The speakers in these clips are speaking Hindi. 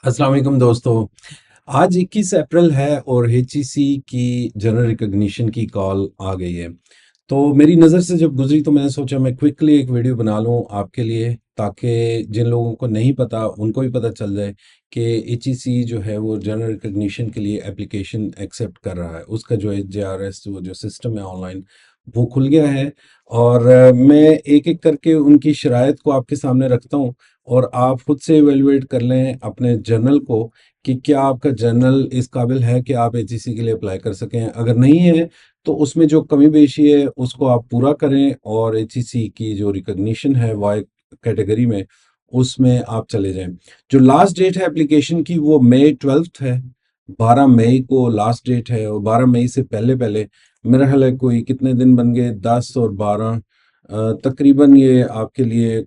अस्सलाम वालेकुम दोस्तों। आज 21 अप्रैल है और एचईसी की जनरल रिकॉग्निशन की कॉल आ गई है। तो मेरी नज़र से जब गुजरी तो मैंने सोचा मैं क्विकली एक वीडियो बना लूं आपके लिए, ताकि जिन लोगों को नहीं पता उनको भी पता चल जाए कि एचईसी जो है वो जनरल रिकॉग्निशन के लिए एप्लीकेशन एक्सेप्ट कर रहा है। उसका जो है जेआरएस वो जो सिस्टम है ऑनलाइन वो खुल गया है। और मैं एक एक करके उनकी शराइत को आपके सामने रखता हूँ और आप खुद से इवेलुएट कर लें अपने जर्नल को कि क्या आपका जर्नल इस काबिल है कि आप एचईसी के लिए अप्लाई कर सकें। अगर नहीं है तो उसमें जो कमी पेशी है उसको आप पूरा करें और एचईसी की जो रिकॉग्निशन है वाई कैटेगरी में उसमें आप चले जाएं। जो लास्ट डेट है एप्लीकेशन की वो मई 12 है। 12 मई को लास्ट डेट है और 12 मई से पहले पहले मेरा ख्याल है कोई कितने दिन बन गए, 10 और 12, तकरीबन ये आपके लिए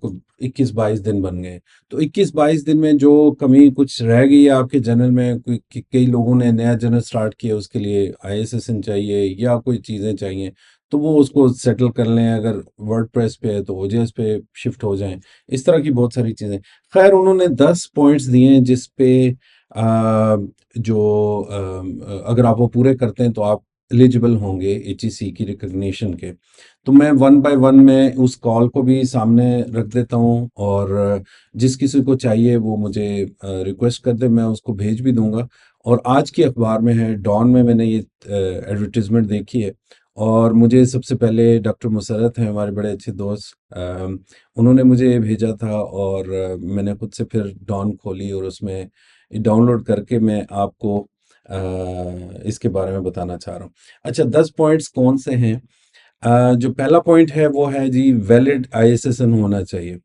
21-22 दिन बन गए। तो 21-22 दिन में जो कमी कुछ रह गई है आपके जर्नल में, कई लोगों ने नया जर्नल स्टार्ट किया, उसके लिए आईएसएसएन चाहिए या कोई चीज़ें चाहिए, तो वो उसको सेटल कर लें। अगर वर्डप्रेस पे है तो ओजेएस पे शिफ्ट हो जाएं। इस तरह की बहुत सारी चीज़ें। खैर उन्होंने 10 पॉइंट्स दिए हैं जिस पे अगर आप वो पूरे करते हैं तो आप एलिजिबल होंगे एचईसी की रिकॉग्निशन के। तो मैं वन बाय वन में उस कॉल को भी सामने रख देता हूँ और जिस किसी को चाहिए वो मुझे रिक्वेस्ट कर दे, मैं उसको भेज भी दूंगा। और आज की अखबार में है, डॉन में मैंने ये एडवर्टीजमेंट देखी है और मुझे सबसे पहले डॉक्टर मुसरत हैं, हमारे बड़े अच्छे दोस्त, उन्होंने मुझे ये भेजा था और मैंने खुद से फिर डॉन खोली और उसमें डाउनलोड करके मैं आपको इसके बारे में बताना चाह रहा हूँ। अच्छा, 10 पॉइंट्स कौन से हैं? जो पहला पॉइंट है वो है जी, वैलिड आईएसएसएन होना चाहिए।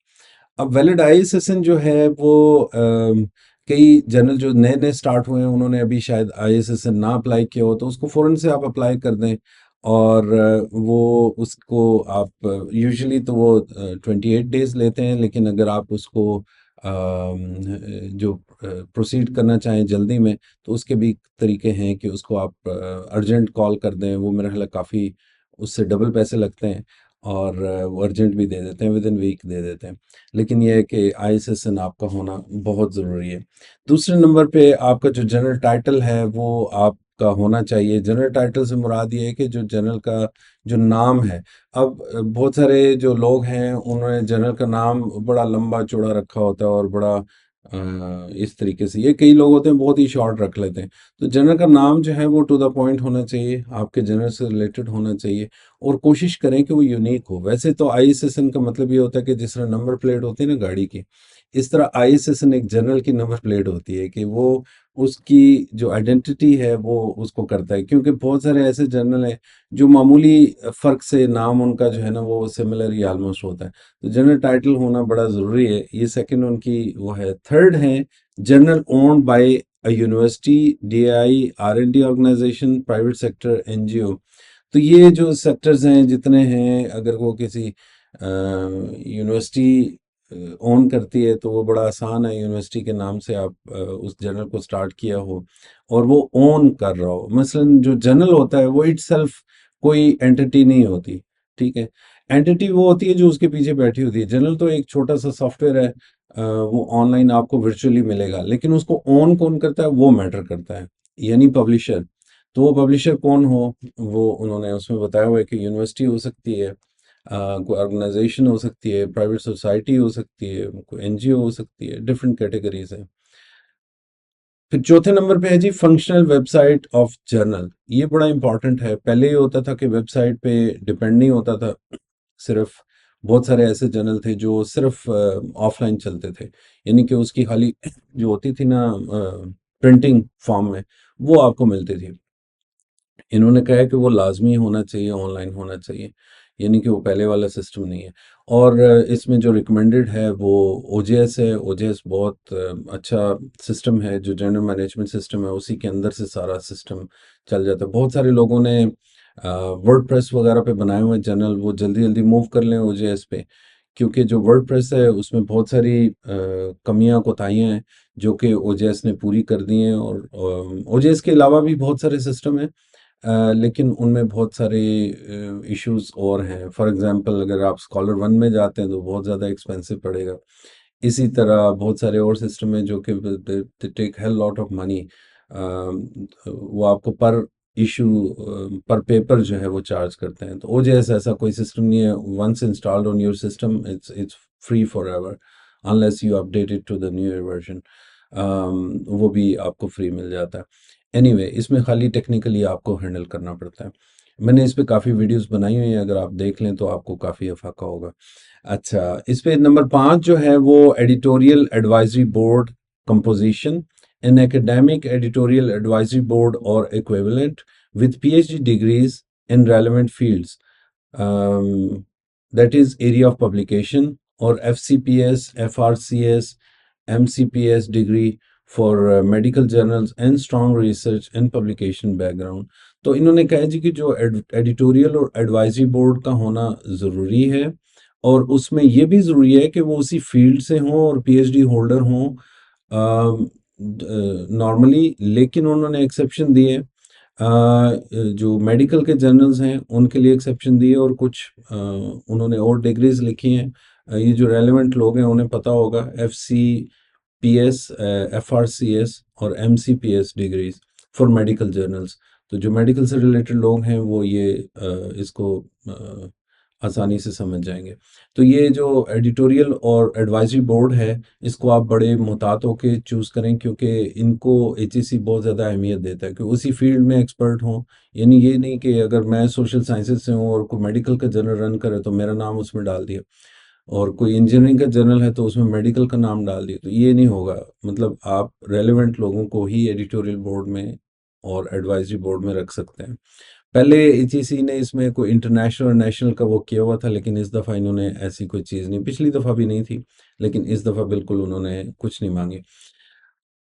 अब वैलिड आईएसएसएन जो है वो कई जर्नल जो नए नए स्टार्ट हुए हैं उन्होंने अभी शायद आईएसएसएन ना अप्लाई किया हो, तो उसको फ़ौरन से आप अप्लाई कर दें। और वो उसको आप यूजुअली तो वो 28 डेज लेते हैं, लेकिन अगर आप उसको जो प्रोसीड करना चाहें जल्दी में तो उसके भी तरीके हैं कि उसको आप अर्जेंट कॉल कर दें। वो मेरा ख्याल है काफ़ी उससे डबल पैसे लगते हैं और वो अर्जेंट भी दे देते हैं, विद इन वीक दे देते हैं। लेकिन ये है कि आईएसएसएन आपका होना बहुत ज़रूरी है। दूसरे नंबर पे आपका जो जनरल टाइटल है वो आपका होना चाहिए। जनरल टाइटल से मुराद ये है कि जो जनरल का जो नाम है। अब बहुत सारे जो लोग हैं उन्होंने जनरल का नाम बड़ा लंबा चौड़ा रखा होता है और बड़ा इस तरीके से, ये कई लोग होते हैं बहुत ही शॉर्ट रख लेते हैं। तो जनरल का नाम जो है वो टू द पॉइंट होना चाहिए, आपके जनरल से रिलेटेड होना चाहिए और कोशिश करें कि वो यूनिक हो। वैसे तो आईएसएसएन का मतलब ये होता है कि जिस तरह नंबर प्लेट होती है ना गाड़ी की, इस तरह आईएसएसएन एक जनरल की नंबर प्लेट होती है कि वो उसकी जो आइडेंटिटी है वो उसको करता है। क्योंकि बहुत सारे ऐसे जनरल हैं जो मामूली फ़र्क से नाम उनका जो है ना वो सिमिलर ही ऑलमोस्ट होता है। तो जनरल टाइटल होना बड़ा ज़रूरी है। ये सेकंड उनकी वो है। थर्ड है general owned by a university, DI, R and D organisation, private sector, NGO. तो ये जो सेक्टर्स हैं जितने हैं, अगर वो किसी यूनिवर्सिटी ओन करती है तो वो बड़ा आसान है, यूनिवर्सिटी के नाम से आप उस जर्नल को स्टार्ट किया हो और वो ओन कर रहा हो। मसलन जो जर्नल होता है वो इटसेल्फ कोई एंटिटी नहीं होती, ठीक है। एंटिटी वो होती है जो उसके पीछे बैठी होती है। जर्नल तो एक छोटा सा सॉफ्टवेयर है, वो ऑनलाइन आपको वर्चुअली मिलेगा, लेकिन उसको ओन कौन करता है वो मैटर करता है, यानी पब्लिशर। तो वो पब्लिशर कौन हो, वो उन्होंने उसमें बताया हुआ है कि यूनिवर्सिटी हो सकती है, कोई ऑर्गेनाइजेशन हो सकती है, प्राइवेट सोसाइटी हो सकती है, कोई एनजीओ हो सकती है, डिफरेंट कैटेगरीज हैं। फिर चौथे नंबर पे है जी फंक्शनल वेबसाइट ऑफ जर्नल। ये बड़ा इंपॉर्टेंट है। पहले ये होता था कि वेबसाइट पे डिपेंड नहीं होता था सिर्फ। बहुत सारे ऐसे जर्नल थे जो सिर्फ ऑफलाइन चलते थे, यानी कि उसकी खाली जो होती थी ना प्रिंटिंग फॉर्म में वो आपको मिलती थी। इन्होंने कहा है कि वो लाजमी होना चाहिए, ऑनलाइन होना चाहिए, यानी कि वो पहले वाला सिस्टम नहीं है। और इसमें जो रिकमेंडेड है वो ओजेएस है। ओजेएस बहुत अच्छा सिस्टम है, जो जनरल मैनेजमेंट सिस्टम है उसी के अंदर से सारा सिस्टम चल जाता है। बहुत सारे लोगों ने वर्डप्रेस वगैरह पे बनाए हुए जर्नल, वो जल्दी जल्दी मूव कर लें ओजेएस पे, क्योंकि जो वर्डप्रेस है उसमें बहुत सारी कमियां कोताहियां हैं जो कि ओजेएस ने पूरी कर दी हैं। और ओजेएस के अलावा भी बहुत सारे सिस्टम हैं, लेकिन उनमें बहुत सारे इश्यूज और हैं। फॉर एग्जांपल अगर आप स्कॉलर वन में जाते हैं तो बहुत ज़्यादा एक्सपेंसिव पड़ेगा। इसी तरह बहुत सारे और सिस्टम हैं जो कि they take hell lot of money. वो आपको पर इशू पर पेपर जो है वो चार्ज करते हैं। तो ओजेएस ऐसा कोई सिस्टम नहीं है। Once installed on your system it's free forever unless you update it to the new version. वो भी आपको फ्री मिल जाता है। एनीवे इसमें खाली टेक्निकली आपको हैंडल करना पड़ता है। मैंने इस पे काफ़ी वीडियोस बनाई हुई हैं, अगर आप देख लें तो आपको काफ़ी अफाका होगा। अच्छा, इस पे नंबर 5 जो है वो editorial advisory board composition. An academic editorial advisory board और equivalent with PhD degrees in relevant fields, that is area of publication, or FCPS, FRCS, MCPS degree for medical journals and strong research and publication background। तो इन्होंने कहा जी कि जो एडिटोरियल और एडवाइजरी बोर्ड का होना ज़रूरी है, और उसमें ये भी ज़रूरी है कि वो उसी फील्ड से हों और पीएचडी होल्डर हों नॉर्मली। लेकिन उन्होंने एक्सेप्शन दिए, जो मेडिकल के जर्नल्स हैं उनके लिए एक्सेप्शन दिए, और कुछ उन्होंने और डिग्रीज लिखी हैं। ये जो रेलेवेंट लोग हैं उन्हें पता होगा, FCPS, FRCS और MCPS degrees for medical journals. तो जो मेडिकल से रिलेटेड लोग हैं वो ये इसको आसानी से समझ जाएंगे। तो ये जो एडिटोरियल और एडवाइजरी बोर्ड है, इसको आप बड़े मुहतात होकर चूज़ करें, क्योंकि इनको एचईसी बहुत ज़्यादा अहमियत देता है कि उसी फील्ड में एक्सपर्ट हों। यानी ये नहीं कि अगर मैं सोशल साइंसेज से हूँ और कोई मेडिकल का जर्नल रन करे तो मेरा नाम उसमें डाल दिया, और कोई इंजीनियरिंग का जर्नल है तो उसमें मेडिकल का नाम डाल दिया, तो ये नहीं होगा। मतलब आप रेलेवेंट लोगों को ही एडिटोरियल बोर्ड में और एडवाइजरी बोर्ड में रख सकते हैं। पहले एचईसी ने इसमें कोई इंटरनेशनल और नेशनल का वो किया हुआ था, लेकिन इस दफ़ा इन्होंने ऐसी कोई चीज़ नहीं, पिछली दफ़ा भी नहीं थी, लेकिन इस दफ़ा बिल्कुल उन्होंने कुछ नहीं मांगी।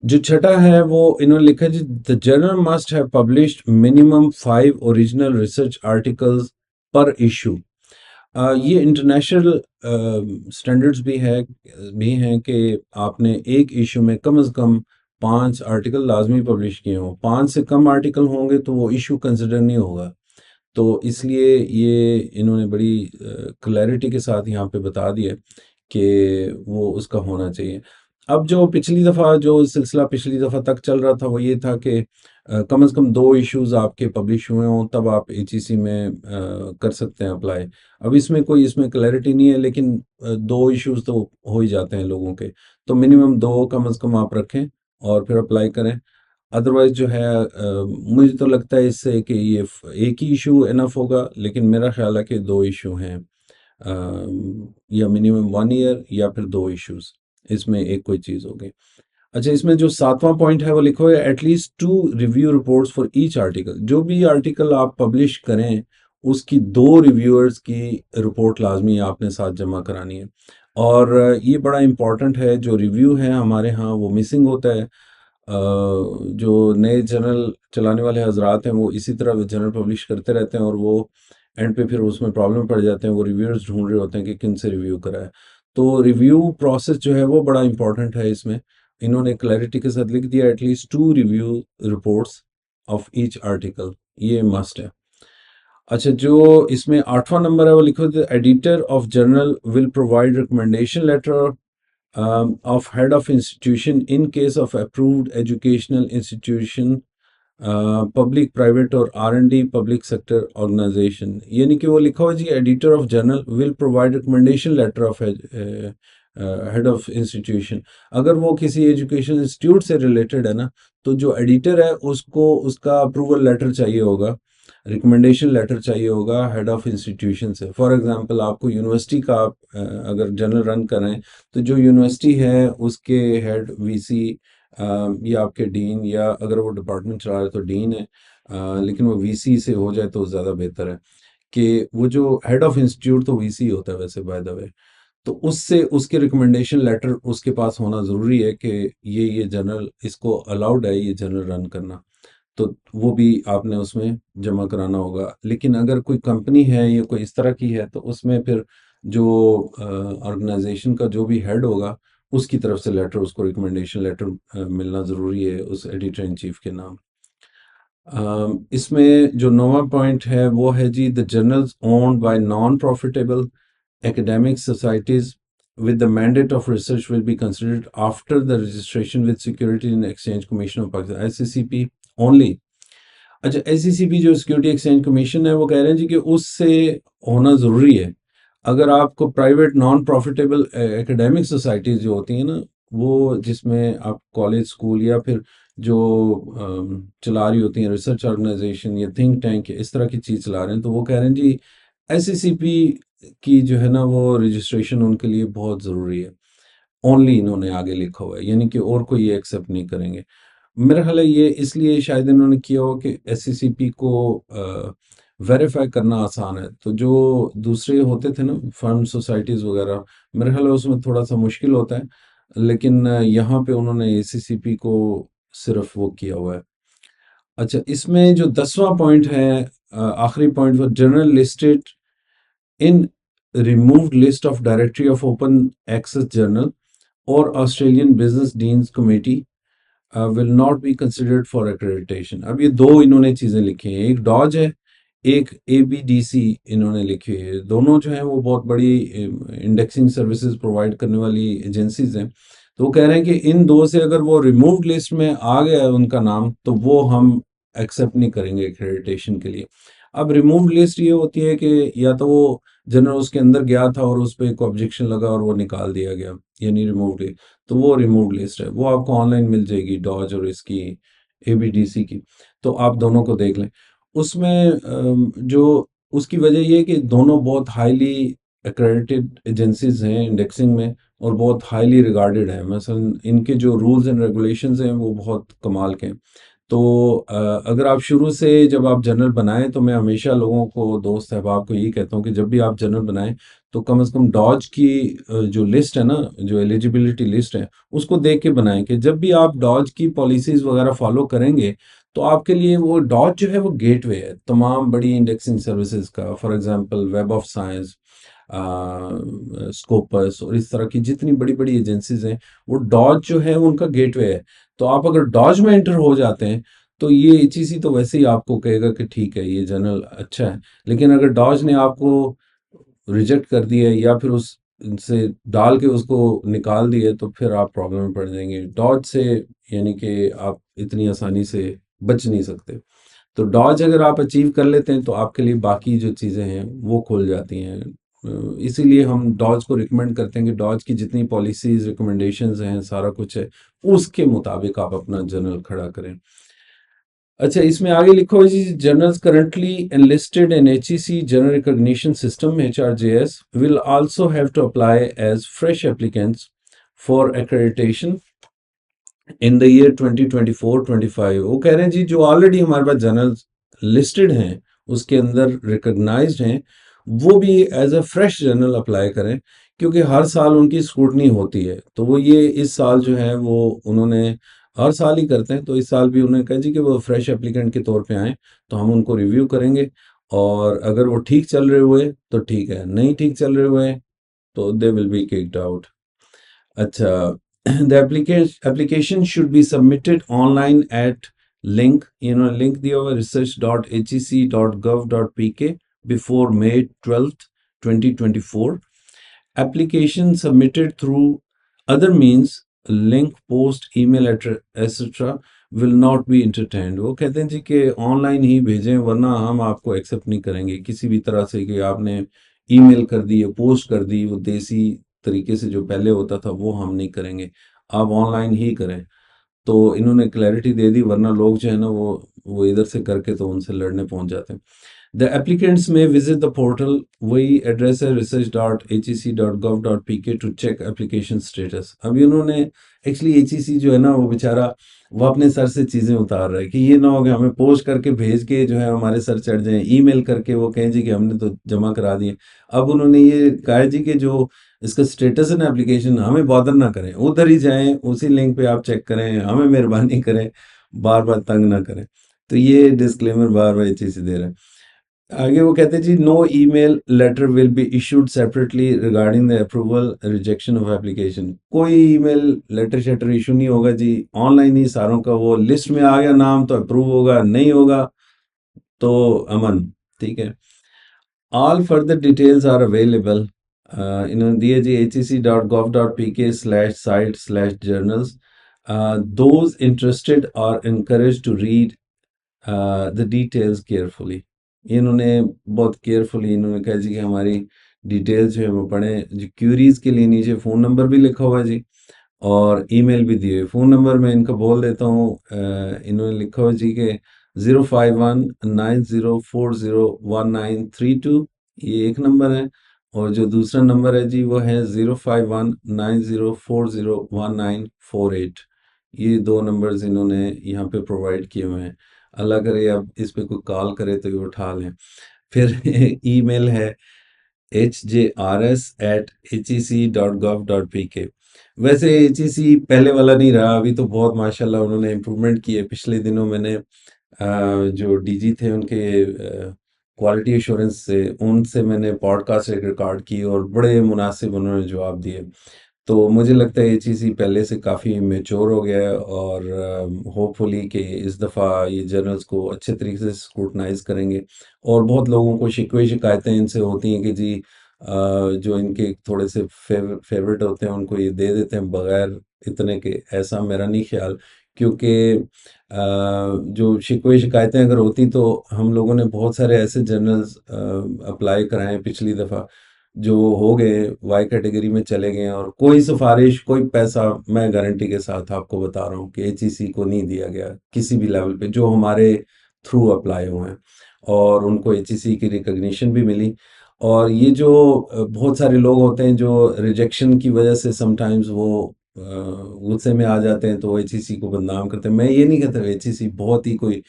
जो छठा है वो इन्होंने लिखा जी, the journal must have published minimum 5 original research articles per issue. ये इंटरनेशनल स्टैंडर्ड्स भी हैं कि आपने एक इशू में कम से कम 5 आर्टिकल लाजमी पब्लिश किए हों। 5 से कम आर्टिकल होंगे तो वो इशू कंसिडर नहीं होगा। तो इसलिए ये इन्होंने बड़ी क्लैरिटी के साथ यहाँ पे बता दिया कि वो उसका होना चाहिए। अब जो पिछली दफ़ा जो सिलसिला पिछली दफ़ा तक चल रहा था वो ये था कि कम से कम 2 इश्यूज़ आपके पब्लिश हुए हों तब आप एचईसी में कर सकते हैं अप्लाई। अब इसमें क्लैरिटी नहीं है, लेकिन 2 इश्यूज़ तो हो ही जाते हैं लोगों के। तो मिनिमम 2 कम से कम आप रखें और फिर अप्लाई करें। अदरवाइज जो है मुझे तो लगता है इससे कि ये एक ही इशू इनफ होगा, लेकिन मेरा ख्याल है कि 2 इशू हैं, या मिनिमम 1 ईयर या फिर 2 इश्यूज, इसमें एक कोई चीज़ होगी। अच्छा, इसमें जो 7वां पॉइंट है वो लिखो है, at least 2 review reports for each article. जो भी आर्टिकल आप पब्लिश करें उसकी 2 रिव्यूअर्स की रिपोर्ट लाजमी आपने साथ जमा करानी है। और ये बड़ा इम्पॉर्टेंट है, जो रिव्यू है हमारे यहाँ वो मिसिंग होता है। जो नए जर्नल चलाने वाले हजरात हैं वो इसी तरह जर्नल पब्लिश करते रहते हैं, और वो एंड पे फिर उसमें प्रॉब्लम पड़ जाते हैं, वो रिव्यूअर्स ढूंढ रहे होते हैं कि किन से रिव्यू कराए। तो रिव्यू प्रोसेस जो है वो बड़ा इंपॉर्टेंट है इसमें। इन्होंने क्लैरिटी के साथ लिख दिया, at least 2 review reports of each article, ये मस्ट है। अच्छा, जो इसमें 8वां नंबर है वो लिखो, the editor of journal will provide recommendation letter of head of institution in case of approved educational institution, public private और R&D पब्लिक सेक्टर ऑर्गेनाइजेशन। यानी कि वो लिखा हुआ जी, editor of journal will provide recommendation letter of head of institution. अगर वो किसी एजुकेशन इंस्टीट्यूट से रिलेटेड है ना, तो जो एडिटर है उसको उसका अप्रूवल लेटर चाहिए होगा, रिकमेंडेशन लेटर चाहिए होगा हेड ऑफ इंस्टीट्यूशन से। फॉर एग्जांपल आपको यूनिवर्सिटी का आप अगर जर्नल रन करें, तो जो यूनिवर्सिटी है उसके हेड वीसी या आपके डीन, या अगर वो डिपार्टमेंट चला रहे तो डीन है, लेकिन वो वीसी से हो जाए तो ज़्यादा बेहतर है। कि वो जो हेड ऑफ इंस्टीट्यूट तो वीसी होता है वैसे बाय द वे, तो उससे उसके रिकमेंडेशन लेटर उसके पास होना ज़रूरी है कि ये जर्नल इसको अलाउड है ये जर्नल रन करना। तो वो भी आपने उसमें जमा कराना होगा। लेकिन अगर कोई कंपनी है या कोई इस तरह की है तो उसमें फिर जो ऑर्गेनाइजेशन का जो भी हेड होगा उसकी तरफ से लेटर, उसको रिकमेंडेशन लेटर मिलना ज़रूरी है उस एडिटर इन चीफ के नाम। इसमें जो 9वां पॉइंट है वो है जी, the journals owned by non profitable academic societies with the mandate of research will be considered after the registration with Security and Exchange Commission of Pakistan, SCCP only। अच्छा, SCCP जो सिक्योरिटी एक्सचेंज कमीशन है वो कह रहे हैं जी कि उससे होना ज़रूरी है। अगर आपको private non profitable academic societies जो होती हैं ना, वो जिसमें आप कॉलेज स्कूल या फिर जो चला रही होती हैं रिसर्च ऑर्गेनाइजेशन या थिंक टैंक इस तरह की चीज़ चला रहे हैं, तो वो कह रहे हैं जी SCCP की जो है ना वो रजिस्ट्रेशन उनके लिए बहुत ज़रूरी है। ओनली इन्होंने आगे लिखा हुआ है, यानी कि और कोई ये एक्सेप्ट नहीं करेंगे। मेरा ख्याल है ये इसलिए शायद इन्होंने किया हो कि SCCP को वेरीफाई करना आसान है। तो जो दूसरे होते थे ना फर्म सोसाइटीज़ वगैरह, मेरा ख्याल है उसमें थोड़ा सा मुश्किल होता है, लेकिन यहाँ पे उन्होंने SCCP को सिर्फ वो किया हुआ है। अच्छा, इसमें जो 10वां पॉइंट है, आखिरी पॉइंट, वो journal listed in removed list of directory of open access journal और Australian business deans committee will not be considered for accreditation. अब ये दो इन्होंने चीज़ें लिखी हैं, एक डॉज है, एक ABDC इन्होंने लिखी है। दोनों जो हैं वो बहुत बड़ी इंडेक्सिंग सर्विसेज प्रोवाइड करने वाली एजेंसीज हैं। तो वो कह रहे हैं कि इन दो से अगर वो रिमूव्ड लिस्ट में आ गया है उनका नाम, तो वो हम एक्सेप्ट नहीं करेंगे एक्रेडिटेशन के लिए। अब रिमूव्ड लिस्ट ये होती है कि या तो वो जनरल उसके अंदर गया था और उस पर एक ऑब्जेक्शन लगा और वो निकाल दिया गया, यानी रिमूव्ड लिस्ट, तो वो रिमूव्ड लिस्ट है। वो आपको ऑनलाइन मिल जाएगी डॉज और इसकी ABDC की, तो आप दोनों को देख लें। उसमें जो उसकी वजह ये है कि दोनों बहुत हाईली एक्रेडिटेड एजेंसीज हैं इंडेक्सिंग में और बहुत हाईली रिगार्डेड हैं। मसलन इनके जो रूल्स एंड रेगुलेशंस हैं वो बहुत कमाल के हैं। तो अगर आप शुरू से जब आप जर्नल बनाएं, तो मैं हमेशा लोगों को, दोस्त साहब को यही कहता हूँ कि जब भी आप जर्नल बनाएं तो कम से कम डॉज की जो लिस्ट है ना, जो एलिजिबिलिटी लिस्ट है, उसको देख के बनाएं कि जब भी आप डॉज की पॉलिसीज वगैरह फॉलो करेंगे तो आपके लिए वो डॉज जो है वो गेटवे है तमाम बड़ी इंडेक्सिंग सर्विसेज का। For example web of science, Scopus और इस तरह की जितनी बड़ी बड़ी एजेंसीज हैं, वो डॉज जो है उनका गेटवे है। तो आप अगर डॉज में एंटर हो जाते हैं तो ये HEC तो वैसे ही आपको कहेगा कि ठीक है ये जर्नल अच्छा है, लेकिन अगर डॉज ने आपको रिजेक्ट कर दिया है या फिर उस से डाल के उसको निकाल दिए, तो फिर आप प्रॉब्लम में पड़ जाएंगे डॉज से, यानी कि आप इतनी आसानी से बच नहीं सकते। तो डॉज अगर आप अचीव कर लेते हैं तो आपके लिए बाकी जो चीज़ें हैं वो खुल जाती हैं। इसीलिए हम डॉज को रिकमेंड करते हैं कि डॉज की जितनी पॉलिसीज रिकमेंडेशंस हैं सारा कुछ है, उसके मुताबिक आप अपना जर्नल खड़ा करें। अच्छा, इसमें आगे लिखो जी, journals currently enlisted in HEC Journal Recognition System HRJS will also have to apply as fresh applicants for accreditation in the year 2024-25। वो कह रहे हैं जी जो ऑलरेडी हमारे पास जर्नल्स लिस्टेड हैं उसके अंदर रिकॉग्नाइज्ड हैं, वो भी as a fresh journal apply करें, क्योंकि हर साल उनकी स्क्रूटनी होती है। तो वो ये इस साल जो है वो उन्होंने हर साल ही करते हैं, तो इस साल भी उन्होंने कहा जी कि वो फ्रेश एप्लीकेंट के तौर पे आएँ, तो हम उनको रिव्यू करेंगे और अगर वो ठीक चल रहे हुए तो ठीक है, नहीं ठीक चल रहे हुए तो they will be kicked out. अच्छा, the application should be submitted online at link, link दिया हुआ research.hec.gov.pk before May 12th 2024। application submitted through other means, link, post, email etc will not be entertained। वो कहते हैं जी कि ऑनलाइन ही भेजें, वरना हम आपको एक्सेप्ट नहीं करेंगे किसी भी तरह से कि आपने ईमेल कर दी या पोस्ट कर दी, वो देसी तरीके से जो पहले होता था वो हम नहीं करेंगे, आप ऑनलाइन ही करें। तो इन्होंने क्लैरिटी दे दी, वरना लोग जो है ना वो इधर से करके तो उनसे लड़ने पहुंच जाते हैं। द एप्लीकेंट्स में विजिट द पोर्टल, वही एड्रेस है research.hec.gov.pk to check application status. अभी उन्होंने एक्चुअली HEC जो है ना वो बेचारा वो अपने सर से चीज़ें उतार रहा है कि ये ना हो कि हमें पोस्ट करके भेज के जो है हमारे सर चढ़ जाए, ईमेल करके वो कहें जी कि हमने तो जमा करा दिए। अब उन्होंने ये कहा जी कि जो इसका स्टेटस है ना एप्लीकेशन, हमें बॉदर ना करें, उधर ही जाएं, उसी लिंक पे आप चेक करें, हमें मेहरबानी करें, बार बार तंग ना करें। तो ये डिस्क्लेमर बार बार HEC दे रहा है। आगे वो कहते हैं जी, no email letter will be issued separately regarding the approval rejection of application. कोई ईमेल लेटर शेटर इशू नहीं होगा जी, ऑनलाइन ही सारों का वो लिस्ट में आ गया नाम तो अप्रूव होगा, नहीं होगा तो अमन। ठीक है, all further details are available इन्होंने दिए जी hec.gov.pk/site/journals. Those interested are encouraged to read the details carefully. इन्होंने बहुत केयरफुली इन्होंने कहा जी कि हमारी डिटेल्स जो है वो पढ़ें जी। क्यूरीज के लिए नीचे फ़ोन नंबर भी लिखा हुआ है जी, और ईमेल भी दिए। फ़ोन नंबर मैं इनका बोल देता हूँ। इन्होंने लिखा हुआ जी कि 05190401932, ये एक नंबर है। और जो दूसरा नंबर है जी वो है 05190401948। ये दो नंबर्स इन्होंने यहाँ पे प्रोवाइड किए हुए हैं। अल्लाह करे अब इस पे कोई कॉल करे तो ये उठा लें। फिर ईमेल है hjrs@hec.gov.pk। वैसे HEC पहले वाला नहीं रहा, अभी तो बहुत माशाल्लाह उन्होंने इम्प्रूवमेंट की है। पिछले दिनों मैंने जो डीजी थे उनके क्वालिटी एश्योरेंस से उनसे मैंने पॉडकास्ट रिकॉर्ड की और बड़े मुनासिब उन्होंने जवाब दिए। तो मुझे लगता है ये चीज़ ही पहले से काफ़ी मैच्योर हो गया है, और होपफुली कि इस दफ़ा ये जर्नल्स को अच्छे तरीके से स्क्रूटनाइज करेंगे। और बहुत लोगों को शिकवे शिकायतें इनसे होती हैं कि जी जो इनके थोड़े से फेवरेट होते हैं उनको ये दे देते हैं बगैर इतने के। ऐसा मेरा नहीं ख्याल, क्योंकि जो शिकवे शिकायतें अगर होती तो हम लोगों ने बहुत सारे ऐसे जर्नल्स अप्लाई कराए पिछली दफ़ा जो हो गए, वाई कैटेगरी में चले गए, और कोई सिफारिश कोई पैसा मैं गारंटी के साथ आपको बता रहा हूँ कि HEC को नहीं दिया गया किसी भी लेवल पे जो हमारे थ्रू अप्लाई हुए हैं, और उनको HEC की रिकग्निशन भी मिली। और ये जो बहुत सारे लोग होते हैं जो रिजेक्शन की वजह से समटाइम्स वो गुस्से में आ जाते हैं तो HEC को बदनाम करते हैं। मैं ये नहीं कहता HEC बहुत ही कोई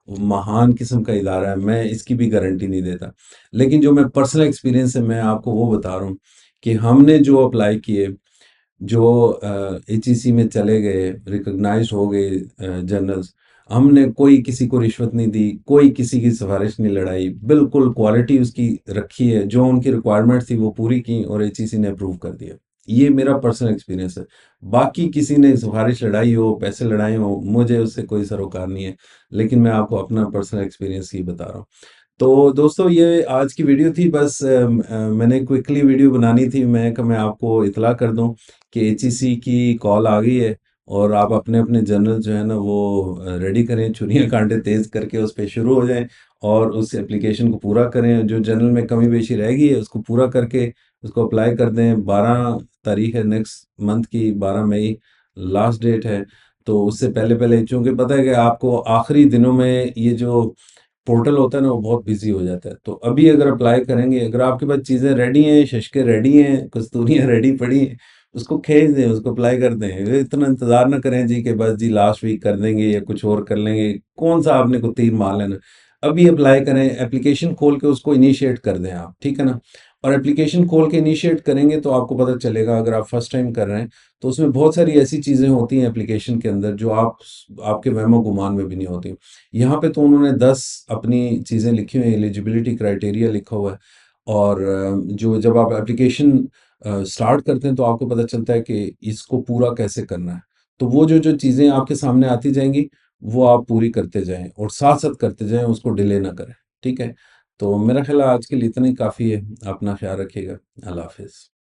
महान किस्म का इदारा है, मैं इसकी भी गारंटी नहीं देता। लेकिन जो मैं पर्सनल एक्सपीरियंस है मैं आपको वो बता रहा हूँ कि हमने जो अप्लाई किए, जो HEC में चले गए, रिकॉग्नाइज्ड हो गए जर्नल्स, हमने कोई किसी को रिश्वत नहीं दी, कोई किसी की सिफारिश नहीं लड़ाई, बिल्कुल क्वालिटी उसकी रखी है, जो उनकी रिक्वायरमेंट थी वो पूरी की और HEC ने अप्रूव कर दिया। ये मेरा पर्सनल एक्सपीरियंस है। बाकी किसी ने सिफारिश लड़ाई हो, पैसे लड़ाए हो, मुझे उससे कोई सरोकार नहीं है। लेकिन मैं आपको अपना पर्सनल एक्सपीरियंस ही बता रहा हूँ। तो दोस्तों ये आज की वीडियो थी। बस मैंने क्विकली वीडियो बनानी थी। मैं आपको इतला कर दूं कि HEC की कॉल आ गई है, और आप अपने अपने जर्नल जो है ना वो रेडी करें, छुरियां कांटे तेज करके उस पर शुरू हो जाएं और उस एप्लीकेशन को पूरा करें। जो जर्नल में कमी पेशी रह गई है उसको पूरा करके उसको अप्लाई कर दें। 12 तारीख है नेक्स्ट मंथ की, 12 मई लास्ट डेट है। तो उससे पहले पहले, चूंकि पता है कि आपको आखिरी दिनों में ये जो पोर्टल होता है ना वो बहुत बिजी हो जाता है। तो अभी अगर अप्लाई करेंगे, अगर आपके पास चीज़ें रेडी हैं, शशके रेडी हैं, कस्तूरियाँ रेडी पड़ी हैं, उसको खींच दें, उसको अप्लाई कर दें। इतना इंतज़ार ना करें जी कि बस जी लास्ट वीक कर देंगे या कुछ और कर लेंगे। कौन सा आपने को तीर मार लेना। अभी अप्लाई करें, एप्लीकेशन खोल के उसको इनिशिएट कर दें आप, ठीक है ना। और एप्लीकेशन खोल के इनिशिएट करेंगे तो आपको पता चलेगा, अगर आप फर्स्ट टाइम कर रहे हैं तो उसमें बहुत सारी ऐसी चीज़ें होती हैं एप्लीकेशन के अंदर जो आपके वहमो गुमान में भी नहीं होती। यहाँ पे तो उन्होंने 10 अपनी चीज़ें लिखी हुई हैं, एलिजिबिलिटी क्राइटेरिया लिखा हुआ है। और जो जब आप एप्लीकेशन स्टार्ट करते हैं तो आपको पता चलता है कि इसको पूरा कैसे करना है। तो वो जो जो चीज़ें आपके सामने आती जाएंगी वो आप पूरी करते जाएं और साथ साथ करते जाएं, उसको डिले ना करें, ठीक है। तो मेरा ख्याल है आज के लिए इतना ही काफ़ी है। अपना ख्याल रखिएगा। अल्लाह हाफिज़।